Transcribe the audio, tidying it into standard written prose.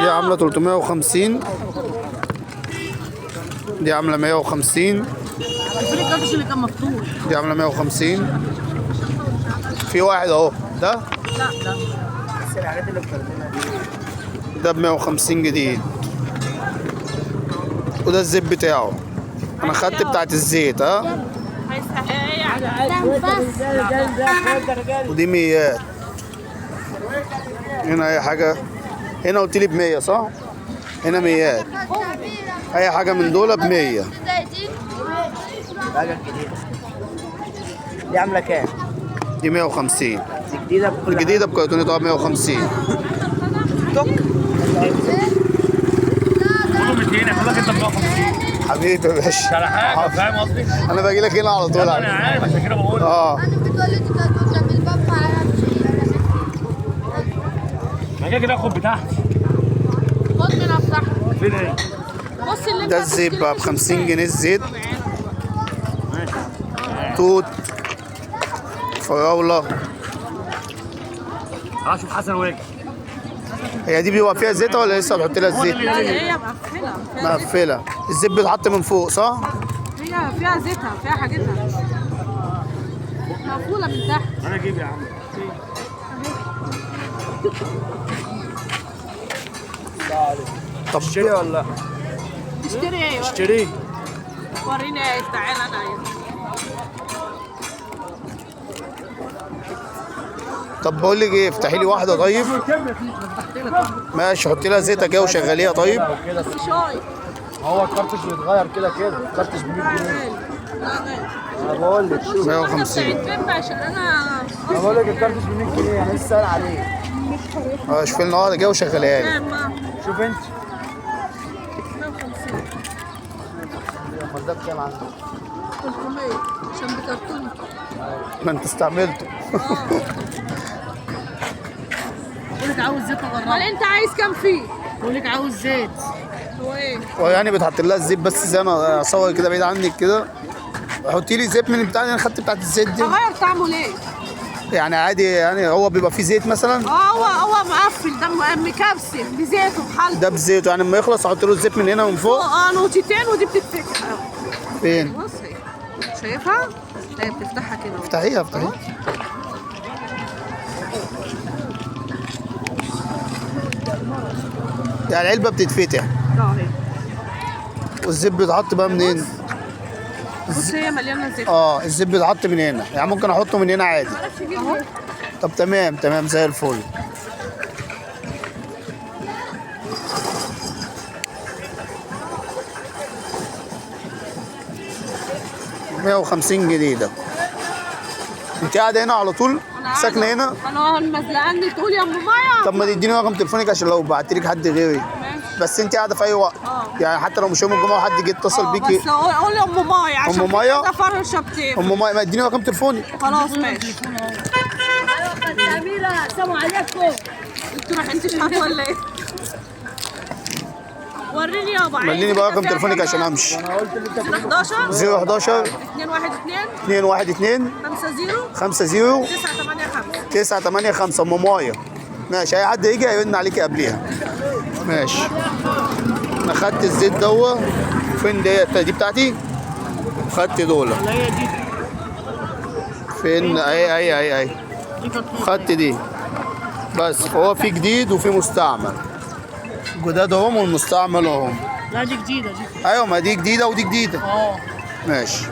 دي عامله 350. دي عامله 150. الكرتش اللي كان مفتوح دي عامله 150. في واحد اهو ده. لا ده بس الحاجات اللي بتردنا ده ب 150 جديد. وده الزيت بتاعه. انا خدت بتاعت الزيت ها. ودي ميات. هنا اي حاجه. هنا قلت لي ب 100 صح؟ هنا ميات. اي حاجه من دول ب 100. الحاجة الجديدة دي عاملة كام؟ دي 150. دي جديدة بكل الجديده بكرتونتها ب 150. توك. كله 200 هاخدك انت ب 150 حبيبي يا باشا. على حاجه فاهم قصدي؟ انا باجي لك هنا على طول. انا عارف عشان كده بقول اه انا بتولد كرتونه بالباب انا كده كده اخد بتاعتي. خد من افتحها. فين ايه؟ بص اللي انت ده الزيت بقى ب 50 جنيه الزيت. توت. فراوله. شوف حسن واجي. هي دي بيبقى فيها زيت ولا لسه بتحط لها الزيت؟ لا هي مقفله مقفله. الزيت بيتحط من فوق صح؟ هي فيها زيتها فيها حاجتها مقفوله من تحت. انا اجيب يا عم. طب تشتري ولا لا؟ تشتري ايه؟ اشتري. وريني ايه؟ تعالى انا عايز. طب بقول لك ايه، افتحي لي واحده طيب. ماشي حطي لها زيتها كده وشغليها طيب. شاي هو الكارتش بيتغير كده الكارتش ب 100 جنيه. انا بقول لك شوف. 150. عشان انا انا بقول لك الكارتش ب 100 جنيه انا لسه سائل عليه. اه شوفي لنا واحده كده وشغليها لي. شوف انت. 150 امال ده بكام عندك؟ 300 عشان بكرتون. ما انت استعملته. بقول لك عاوز زيت وجربه. امال انت عايز كام فيه؟ بقول لك عاوز زيت. هو ايه؟ هو يعني بتحط لها الزيت بس زي ما اصور كده بعيد عنك كده. حطي لي زيت من بتاع اللي انا خدت بتاعت الزيت دي. اغير طعمه ليه؟ يعني عادي يعني هو بيبقى فيه زيت مثلا. هو مقفل ده مكبسل بزيته بحلقه. ده بزيته يعني لما يخلص احط له الزيت من هنا ومن فوق. نقطتين ودي بتتفتح اهو. فين؟ بص هي شايفها؟ هي بتفتحها كده. افتحيها افتحيها. يعني العلبه بتتفتح اهي. والزيت بيتحط بقى منين؟ بص هي مليانه زيت. الزيت بيتحط من هنا يعني ممكن احطه من هنا عادي. اهو. طب تمام تمام زي الفل. مية وخمسين جنيه ده. انت قاعده هنا على طول؟ ساكنه هنا؟ انا مزلقني تقول يا ام مايا. طب ما تديني رقم تليفونك عشان لو بعت لك حد غيري. ماشي. بس انت قاعده في اي وقت. يعني حتى لو مش يوم الجمعه وحد جه اتصل بيكي. بس قول ام مايا عشان أم مايا؟ كده فرشه بتقفل. ام ماي ما اديني رقم تليفوني. خلاص ماشي. سميرة السلام عليكم. انتوا رايحين تشحتوا ولا ايه؟ وريني يابا. مليني بقى رقم تليفونك عشان امشي. 011 011 212 212 50 50 985. 985 ام مايا. ماشي اي حد يجي هيرن عليكي قبليها. ماشي. انا خدت الزيت دوت. فين دي بتاعتي؟ خدت دول. فين اي خدت دي. بس هو في جديد وفي مستعمل. جداد اهم والمستعمل اهم. لا دي جديده دي. ايوه ما دي جديده ودي جديده. ماشي.